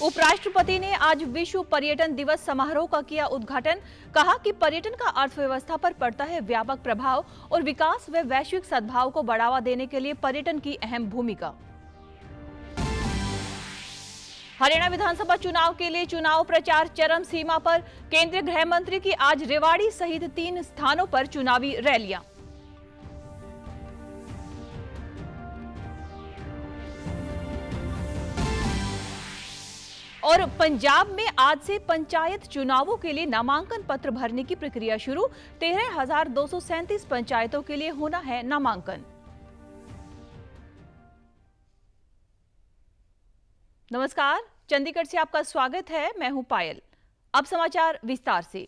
उपराष्ट्रपति ने आज विश्व पर्यटन दिवस समारोह का किया उद्घाटन। कहा कि पर्यटन का अर्थव्यवस्था पर पड़ता है व्यापक प्रभाव और विकास व वैश्विक सद्भाव को बढ़ावा देने के लिए पर्यटन की अहम भूमिका। हरियाणा विधानसभा चुनाव के लिए चुनाव प्रचार चरम सीमा पर। केंद्रीय गृह मंत्री की आज रेवाड़ी सहित 3 स्थानों पर चुनावी रैलियां। और पंजाब में आज से पंचायत चुनावों के लिए नामांकन पत्र भरने की प्रक्रिया शुरू। 13,237 पंचायतों के लिए होना है नामांकन। नमस्कार, चंडीगढ़ से आपका स्वागत है। मैं हूं पायल। अब समाचार विस्तार से।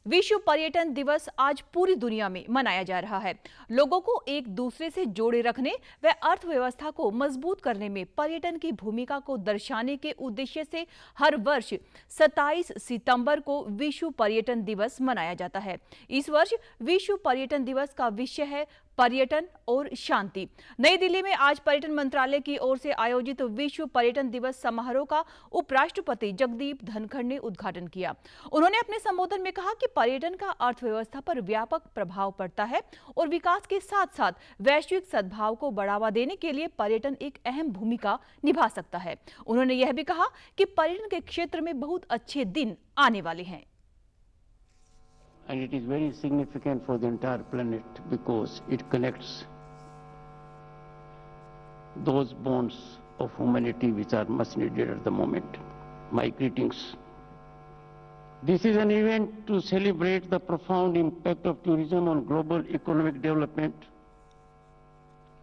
विश्व पर्यटन दिवस आज पूरी दुनिया में मनाया जा रहा है। लोगों को एक दूसरे से जोड़े रखने व अर्थव्यवस्था को मजबूत करने में पर्यटन की भूमिका को दर्शाने के उद्देश्य से हर वर्ष 27 सितंबर को विश्व पर्यटन दिवस मनाया जाता है। इस वर्ष विश्व पर्यटन दिवस का विषय है पर्यटन और शांति। नई दिल्ली में आज पर्यटन मंत्रालय की ओर से आयोजित विश्व पर्यटन दिवस समारोह का उपराष्ट्रपति जगदीप धनखड़ ने उद्घाटन किया। उन्होंने अपने संबोधन में कहा कि पर्यटन का अर्थव्यवस्था पर व्यापक प्रभाव पड़ता है और विकास के साथ साथ वैश्विक सद्भाव को बढ़ावा देने के लिए पर्यटन एक अहम भूमिका निभा सकता है। उन्होंने यह भी कहा कि पर्यटन के क्षेत्र में बहुत अच्छे दिन आने वाले हैं। And it is very significant for the entire planet because it connects those bonds of humanity which are much needed at the moment. My greetings. This is an event to celebrate the profound impact of tourism on global economic development,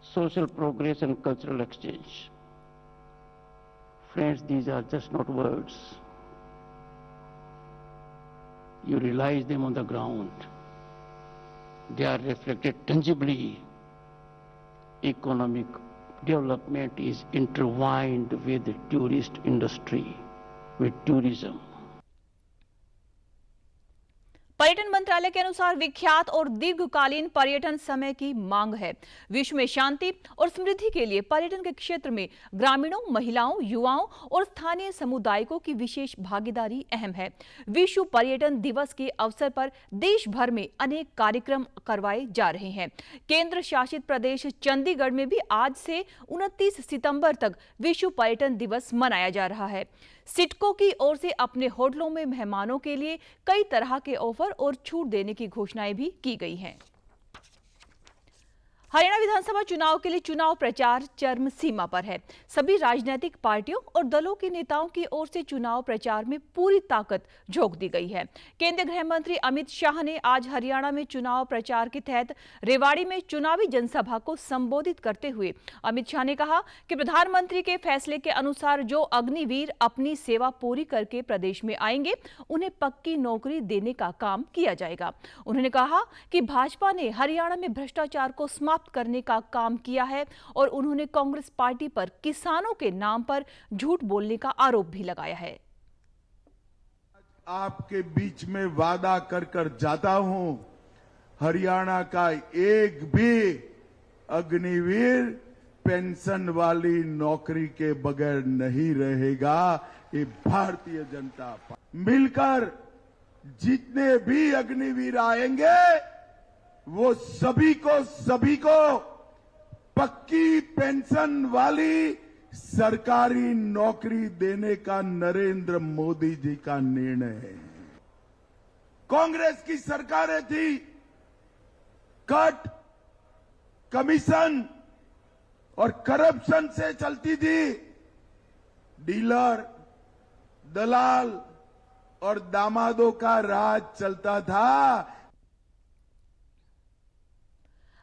social progress and cultural exchange. Friends, these are just not words. You realize them on the ground. They are reflected tangibly. Economic development is intertwined with the tourist industry, with tourism. पर्यटन मंत्रालय के अनुसार विख्यात और दीर्घकालीन पर्यटन समय की मांग है। विश्व में शांति और समृद्धि के लिए पर्यटन के क्षेत्र में ग्रामीणों, महिलाओं, युवाओं और स्थानीय समुदायों की विशेष भागीदारी अहम है। विश्व पर्यटन दिवस के अवसर पर देश भर में अनेक कार्यक्रम करवाए जा रहे हैं। केंद्र शासित प्रदेश चंडीगढ़ में भी आज से 29 सितंबर तक विश्व पर्यटन दिवस मनाया जा रहा है। सिडको की ओर से अपने होटलों में मेहमानों के लिए कई तरह के ऑफर और छूट देने की घोषणाएं भी की गई हैं। हरियाणा विधानसभा चुनाव के लिए चुनाव प्रचार चरम सीमा पर है। सभी राजनीतिक पार्टियों और दलों के नेताओं की ओर से चुनाव प्रचार में पूरी ताकत झोंक दी गई है। केंद्रीय गृह मंत्री अमित शाह ने आज हरियाणा में चुनाव प्रचार के तहत रेवाड़ी में चुनावी जनसभा को संबोधित करते हुए अमित शाह ने कहा कि प्रधानमंत्री के फैसले के अनुसार जो अग्निवीर अपनी सेवा पूरी करके प्रदेश में आएंगे, उन्हें पक्की नौकरी देने का काम किया जाएगा। उन्होंने कहा कि भाजपा ने हरियाणा में भ्रष्टाचार को समाप्त करने का काम किया है और उन्होंने कांग्रेस पार्टी पर किसानों के नाम पर झूठ बोलने का आरोप भी लगाया है। आपके बीच में वादा कर कर जाता हूं, हरियाणा का एक भी अग्निवीर पेंशन वाली नौकरी के बगैर नहीं रहेगा। ये भारतीय जनता पार्टी मिलकर जितने भी अग्निवीर आएंगे वो सभी को पक्की पेंशन वाली सरकारी नौकरी देने का नरेंद्र मोदी जी का निर्णय है। कांग्रेस की सरकारें थी, कट, कमीशन और करप्शन से चलती थी। डीलर, दलाल और दामादों का राज चलता था।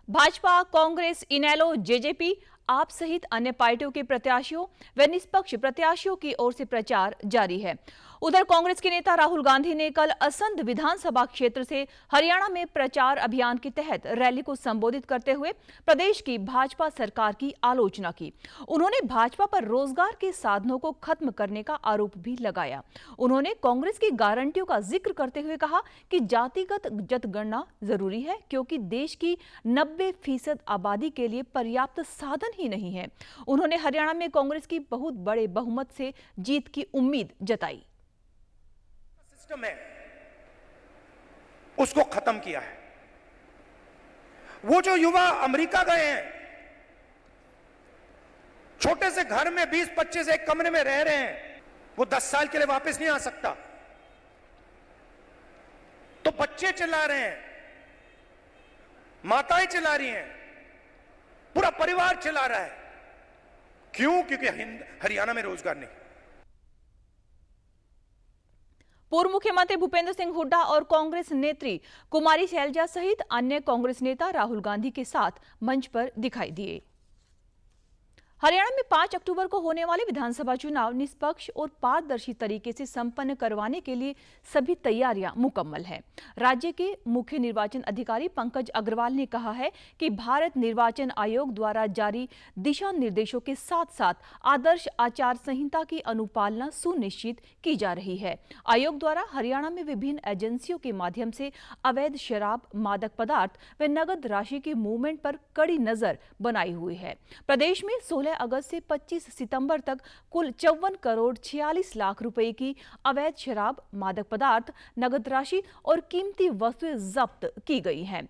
भाजपा, कांग्रेस, इनेलो, जेजेपी, आप सहित अन्य पार्टियों के प्रत्याशियों व निष्पक्ष प्रत्याशियों की ओर से प्रचार जारी है। उधर कांग्रेस के नेता राहुल गांधी ने कल असंध विधानसभा क्षेत्र से हरियाणा में प्रचार अभियान के तहत रैली को संबोधित करते हुए प्रदेश की भाजपा सरकार की आलोचना की। उन्होंने भाजपा पर रोजगार के साधनों को खत्म करने का आरोप भी लगाया। उन्होंने कांग्रेस की गारंटियों का जिक्र करते हुए कहा कि जातिगत जनगणना जरूरी है क्योंकि देश की 90% आबादी के लिए पर्याप्त साधन ही नहीं है। उन्होंने हरियाणा में कांग्रेस की बहुत बड़े बहुमत से जीत की उम्मीद जताई। सिस्टम है उसको खत्म किया है। वो जो युवा अमेरिका गए हैं, छोटे से घर में 20-25 एक कमरे में रह रहे हैं, वो 10 साल के लिए वापस नहीं आ सकता। तो बच्चे चिल्ला रहे हैं, माताएं चिल्ला रही हैं, पूरा परिवार चिल्ला रहा है। क्यों? क्योंकि हरियाणा में रोजगार नहीं। पूर्व मुख्यमंत्री भूपेंद्र सिंह हुड्डा और कांग्रेस नेत्री कुमारी शैलजा सहित अन्य कांग्रेस नेता राहुल गांधी के साथ मंच पर दिखाई दिए। हरियाणा में 5 अक्टूबर को होने वाले विधानसभा चुनाव निष्पक्ष और पारदर्शी तरीके से संपन्न करवाने के लिए सभी तैयारियां मुकम्मल हैं। राज्य के मुख्य निर्वाचन अधिकारी पंकज अग्रवाल ने कहा है कि भारत निर्वाचन आयोग द्वारा जारी दिशा निर्देशों के साथ साथ आदर्श आचार संहिता की अनुपालना सुनिश्चित की जा रही है। आयोग द्वारा हरियाणा में विभिन्न एजेंसियों के माध्यम से अवैध शराब, मादक पदार्थ व नगद राशि के मूवमेंट पर कड़ी नजर बनाई हुई है। प्रदेश में 16 अगस्त से 25 सितंबर तक कुल 54 करोड़ 46 लाख रुपए की अवैध शराब, मादक पदार्थ, नगद राशि और कीमती वस्तुएं जब्त की गई हैं।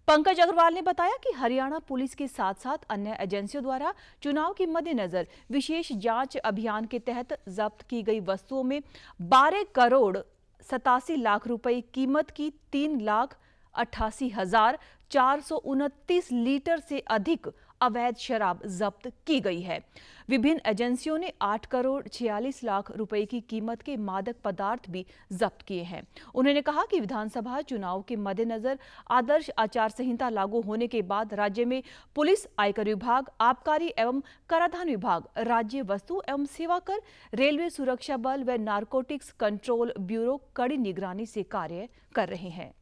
पंकज अग्रवाल ने बताया कि हरियाणा पुलिस के साथ साथ अन्य एजेंसियों द्वारा चुनाव के मद्देनजर विशेष जांच अभियान के तहत जब्त की गई वस्तुओं में 12 करोड़ 87 लाख रुपए कीमत की 3,88,429 लीटर से अधिक अवैध शराब जब्त की गई है। विभिन्न एजेंसियों ने 8 करोड़ 46 लाख रुपए की कीमत के मादक पदार्थ भी जब्त किए हैं। उन्होंने कहा कि विधानसभा चुनाव के मद्देनजर आदर्श आचार संहिता लागू होने के बाद राज्य में पुलिस, आयकर विभाग, आबकारी एवं कराधान विभाग, राज्य वस्तु एवं सेवा कर, रेलवे सुरक्षा बल व नारकोटिक्स कंट्रोल ब्यूरो कड़ी निगरानी से कार्य कर रहे हैं।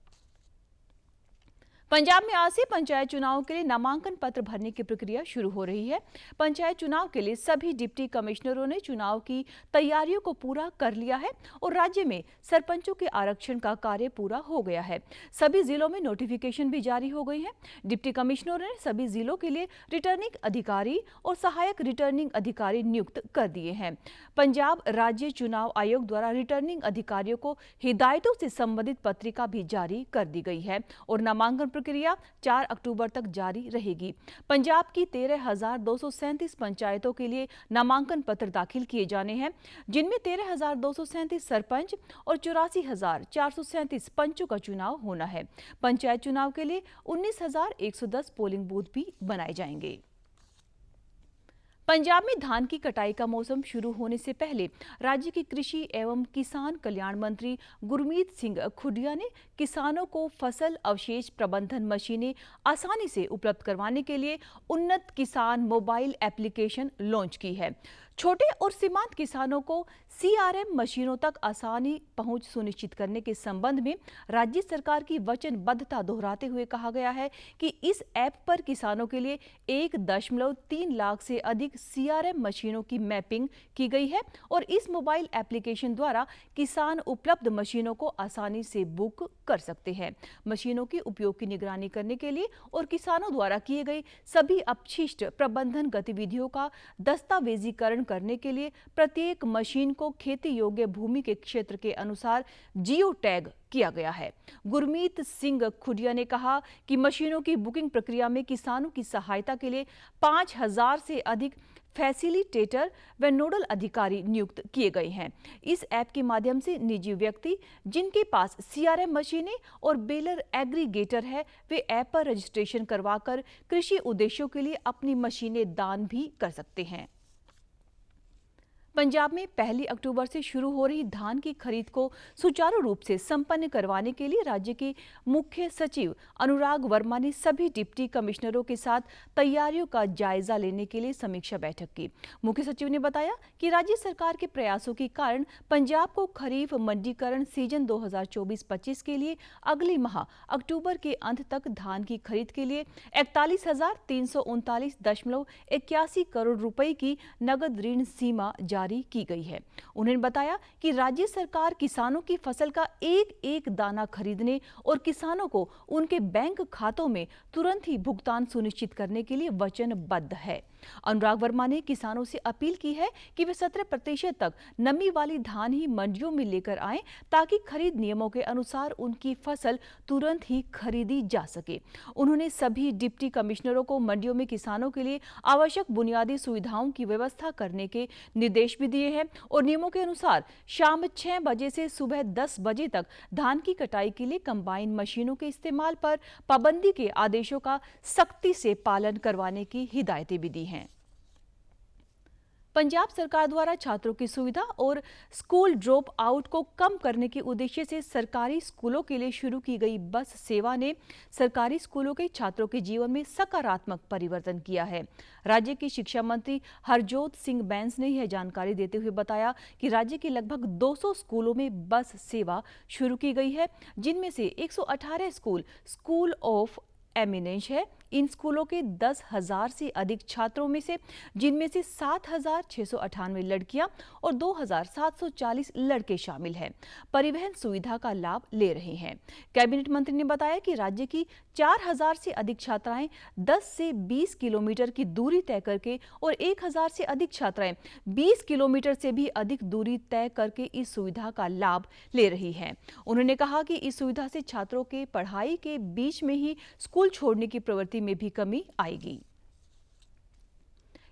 पंजाब में आज से पंचायत चुनाव के लिए नामांकन पत्र भरने की प्रक्रिया शुरू हो रही है। पंचायत चुनाव के लिए सभी डिप्टी कमिश्नरों ने चुनाव की तैयारियों को पूरा कर लिया है और राज्य में सरपंचों के आरक्षण का कार्य पूरा हो गया है। सभी जिलों में नोटिफिकेशन भी जारी हो गई है। डिप्टी कमिश्नरों ने सभी जिलों के लिए रिटर्निंग अधिकारी और सहायक रिटर्निंग अधिकारी नियुक्त कर दिए हैं। पंजाब राज्य चुनाव आयोग द्वारा रिटर्निंग अधिकारियों को हिदायतों से संबंधित पत्रिका भी जारी कर दी गई है और नामांकन प्रक्रिया 4 अक्टूबर तक जारी रहेगी। पंजाब की 13,237 पंचायतों के लिए नामांकन पत्र दाखिल किए जाने हैं, जिनमें 13,237 सरपंच और 84,437 पंचों का चुनाव होना है। पंचायत चुनाव के लिए 19,110 पोलिंग बूथ भी बनाए जाएंगे। पंजाब में धान की कटाई का मौसम शुरू होने से पहले राज्य के कृषि एवं किसान कल्याण मंत्री गुरमीत सिंह खुडिया ने किसानों को फसल अवशेष प्रबंधन मशीनें आसानी से उपलब्ध करवाने के लिए उन्नत किसान मोबाइल एप्लीकेशन लॉन्च की है। छोटे और सीमांत किसानों को CRM मशीनों तक आसानी पहुंच सुनिश्चित करने के संबंध में राज्य सरकार की वचनबद्धता दोहराते हुए कहा गया है कि इस ऐप पर किसानों के लिए 1.3 लाख से अधिक CRM मशीनों की मैपिंग की गई है और इस मोबाइल एप्लीकेशन द्वारा किसान उपलब्ध मशीनों को आसानी से बुक कर सकते हैं। मशीनों के उपयोग की निगरानी करने के लिए और किसानों द्वारा किए गए सभी अपशिष्ट प्रबंधन गतिविधियों का दस्तावेजीकरण करने के लिए प्रत्येक मशीन को खेती योग्य भूमि के क्षेत्र के अनुसार जियो टैग किया गया है। गुरमीत सिंह खुडिया ने कहा कि मशीनों की बुकिंग प्रक्रिया में किसानों की सहायता के लिए 5,000 से अधिक फैसिलिटेटर व नोडल अधिकारी नियुक्त किए गए हैं। इस ऐप के माध्यम से निजी व्यक्ति जिनके पास CRM मशीनें और बेलर एग्रीगेटर है, वे ऐप पर रजिस्ट्रेशन करवाकर कृषि उद्देश्यों के लिए अपनी मशीनें दान भी कर सकते हैं। पंजाब में 1 अक्टूबर से शुरू हो रही धान की खरीद को सुचारू रूप से संपन्न करवाने के लिए राज्य के मुख्य सचिव अनुराग वर्मा ने सभी डिप्टी कमिश्नरों के साथ तैयारियों का जायजा लेने के लिए समीक्षा बैठक की। मुख्य सचिव ने बताया कि राज्य सरकार के प्रयासों के कारण पंजाब को खरीफ मंडीकरण सीजन 2024-25 के लिए अगले माह अक्टूबर के अंत तक धान की खरीद के लिए 41,339.81 करोड़ रुपए की नगद ऋण सीमा जारी की गई है। उन्होंने बताया कि राज्य सरकार किसानों की फसल का एक एक दाना खरीदने और किसानों को उनके बैंक खातों में तुरंत ही भुगतान सुनिश्चित करने के लिए वचनबद्ध है। अनुराग वर्मा ने किसानों से अपील की है कि वे 17% तक नमी वाली धान ही मंडियों में लेकर आएं ताकि खरीद नियमों के अनुसार उनकी फसल तुरंत ही खरीदी जा सके। उन्होंने सभी डिप्टी कमिश्नरों को मंडियों में किसानों के लिए आवश्यक बुनियादी सुविधाओं की व्यवस्था करने के निर्देश भी दिए हैं और नियमों के अनुसार शाम 6 बजे से सुबह 10 बजे तक धान की कटाई के लिए कंबाइन मशीनों के इस्तेमाल पर पाबंदी के आदेशों का सख्ती से पालन करवाने की हिदायतें भी दी हैं। पंजाब सरकार द्वारा छात्रों की सुविधा और स्कूल ड्रॉप आउट को कम करने के उद्देश्य से सरकारी स्कूलों के लिए शुरू की गई बस सेवा ने सरकारी स्कूलों के छात्रों के जीवन में सकारात्मक परिवर्तन किया है। राज्य के शिक्षा मंत्री हरजोत सिंह बैंस ने यह जानकारी देते हुए बताया कि राज्य के लगभग 200 स्कूलों में बस सेवा शुरू की गई है, जिनमें से 118 स्कूल ऑफ एमिनेंस है। इन स्कूलों के 10,000 से अधिक छात्रों में से जिनमें से 7,698 लड़कियां और 2,740 लड़के शामिल हैं, परिवहन सुविधा का लाभ ले रहे हैं। कैबिनेट मंत्री ने बताया कि राज्य की 4,000 से अधिक छात्राएं 10 से 20 किलोमीटर की दूरी तय करके और 1,000 से अधिक छात्राएं 20 किलोमीटर से भी अधिक दूरी तय करके इस सुविधा का लाभ ले रही हैं। उन्होंने कहा कि इस सुविधा से छात्रों के पढ़ाई के बीच में ही स्कूल छोड़ने की प्रवृत्ति में भी कमी आएगी।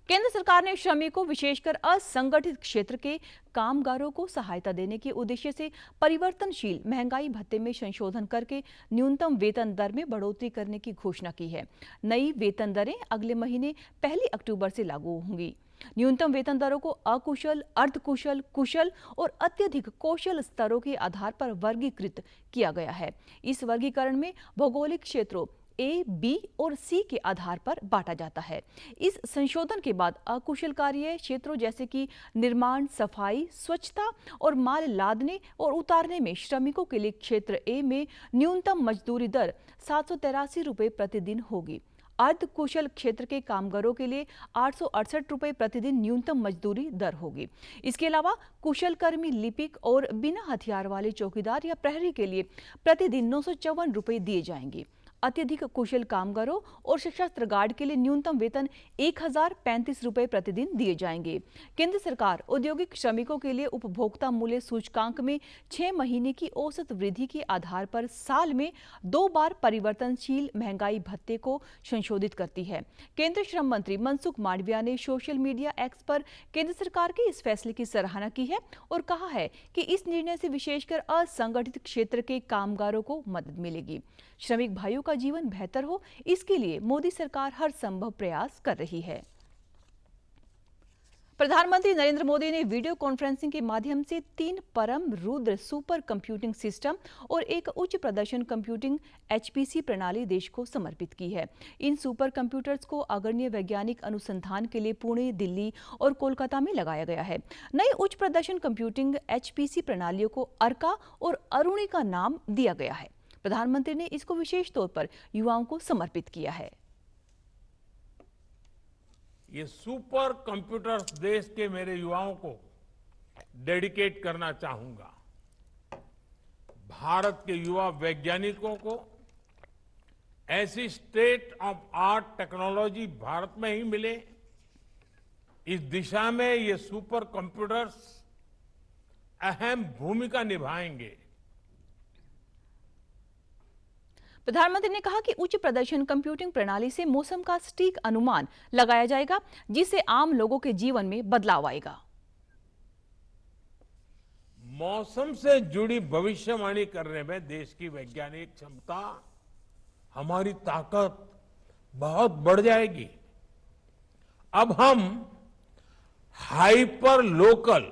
केंद्र सरकार ने श्रमिकों, विशेषकर असंगठित क्षेत्र के कामगारों को सहायता देने के उद्देश्य से परिवर्तनशील महंगाई भत्ते में संशोधन करके न्यूनतम वेतन दर में बढ़ोतरी करने की घोषणा की है। नई वेतन दरें अगले महीने 1 अक्टूबर से लागू होंगी। न्यूनतम वेतन दरों को अकुशल, अर्धकुशल, कुशल और अत्यधिक कौशल स्तरों के आधार पर वर्गीकृत किया गया है। इस वर्गीकरण में भौगोलिक क्षेत्रों ए, बी और सी के आधार पर बांटा जाता है। इस संशोधन के बाद अकुशल कार्य क्षेत्रों जैसे कि निर्माण, सफाई, स्वच्छता और माल लादने और उतारने में श्रमिकों के लिए क्षेत्र ए में न्यूनतम मजदूरी दर 783 रुपये प्रतिदिन होगी। अर्ध कुशल क्षेत्र के कामगारों के लिए 868 रुपये प्रतिदिन न्यूनतम मजदूरी दर होगी। इसके अलावा कुशल कर्मी, लिपिक और बिना हथियार वाले चौकीदार या प्रहरी के लिए प्रतिदिन 954 रुपये दिए जाएंगे। अत्यधिक कुशल कामगारों और सशस्त्र गार्ड के लिए न्यूनतम वेतन 1,035 रुपये प्रतिदिन दिए जाएंगे। केंद्र सरकार औद्योगिक श्रमिकों के लिए उपभोक्ता मूल्य सूचकांक में 6 महीने की औसत वृद्धि के आधार पर साल में 2 बार परिवर्तनशील महंगाई भत्ते को संशोधित करती है। केंद्रीय श्रम मंत्री मनसुख मांडविया ने सोशल मीडिया एक्स पर केंद्र सरकार के इस फैसले की सराहना की है और कहा है कि इस निर्णय से विशेषकर असंगठित क्षेत्र के कामगारों को मदद मिलेगी। श्रमिक भाइयों का जीवन बेहतर हो, इसके लिए मोदी सरकार हर संभव प्रयास कर रही है। प्रधानमंत्री नरेंद्र मोदी ने वीडियो कॉन्फ्रेंसिंग के माध्यम से 3 परम रुद्र सुपर कंप्यूटिंग सिस्टम और एक उच्च प्रदर्शन कंप्यूटिंग HPC प्रणाली देश को समर्पित की है। इन सुपर कंप्यूटर्स को अग्रणी वैज्ञानिक अनुसंधान के लिए पुणे, दिल्ली और कोलकाता में लगाया गया है। नई उच्च प्रदर्शन कंप्यूटिंग HPC प्रणालियों को अर्का और अरुणी का नाम दिया गया है। प्रधानमंत्री ने इसको विशेष तौर पर युवाओं को समर्पित किया है। ये सुपर कंप्यूटर्स देश के मेरे युवाओं को डेडिकेट करना चाहूंगा। भारत के युवा वैज्ञानिकों को ऐसी state of art technology Bharat में ही मिले, इस दिशा में ये सुपर कंप्यूटर्स अहम भूमिका निभाएंगे। प्रधानमंत्री ने कहा कि उच्च प्रदर्शन कंप्यूटिंग प्रणाली से मौसम का सटीक अनुमान लगाया जाएगा, जिससे आम लोगों के जीवन में बदलाव आएगा। मौसम से जुड़ी भविष्यवाणी करने में देश की वैज्ञानिक क्षमता, हमारी ताकत बहुत बढ़ जाएगी। अब हम हाइपर लोकल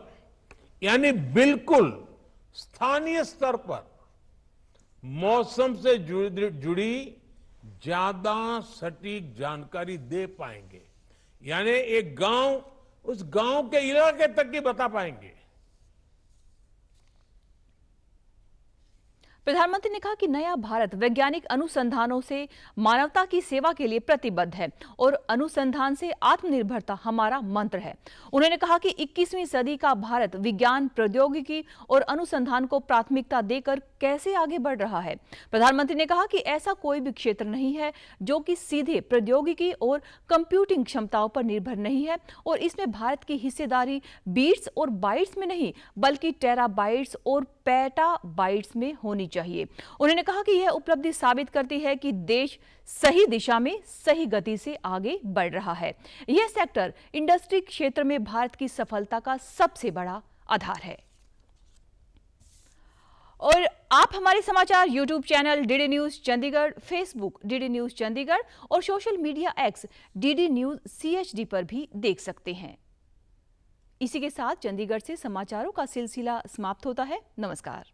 यानी बिल्कुल स्थानीय स्तर पर मौसम से जुड़ी ज्यादा सटीक जानकारी दे पाएंगे, यानी एक गांव उस गांव के इलाके तक की बता पाएंगे। प्रधानमंत्री ने कहा कि नया भारत वैज्ञानिक अनुसंधानों से मानवता की सेवा के लिए प्रतिबद्ध है और अनुसंधान से आत्मनिर्भरता हमारा मंत्र है। उन्होंने कहा कि 21वीं सदी का भारत विज्ञान, प्रौद्योगिकी और अनुसंधान को प्राथमिकता देकर कैसे आगे बढ़ रहा है। प्रधानमंत्री ने कहा कि ऐसा कोई भी क्षेत्र नहीं है जो कि सीधे प्रौद्योगिकी और कंप्यूटिंग क्षमताओं पर निर्भर नहीं है और इसमें भारत की हिस्सेदारी बीट्स और बाइट्स में नहीं बल्कि टेराबाइट्स और पेटाबाइट्स में होनी चाहिए। उन्होंने कहा कि यह उपलब्धि साबित करती है कि देश सही दिशा में सही गति से आगे बढ़ रहा है। यह सेक्टर इंडस्ट्री क्षेत्र में भारत की सफलता का सबसे बड़ा आधार है। और आप हमारे समाचार YouTube channel DD news Chandigarh, Facebook DD news Chandigarh और social media X DD news CHD पर भी देख सकते हैं। इसी के साथ चंडीगढ़ से समाचारों का सिलसिला समाप्त होता है। नमस्कार।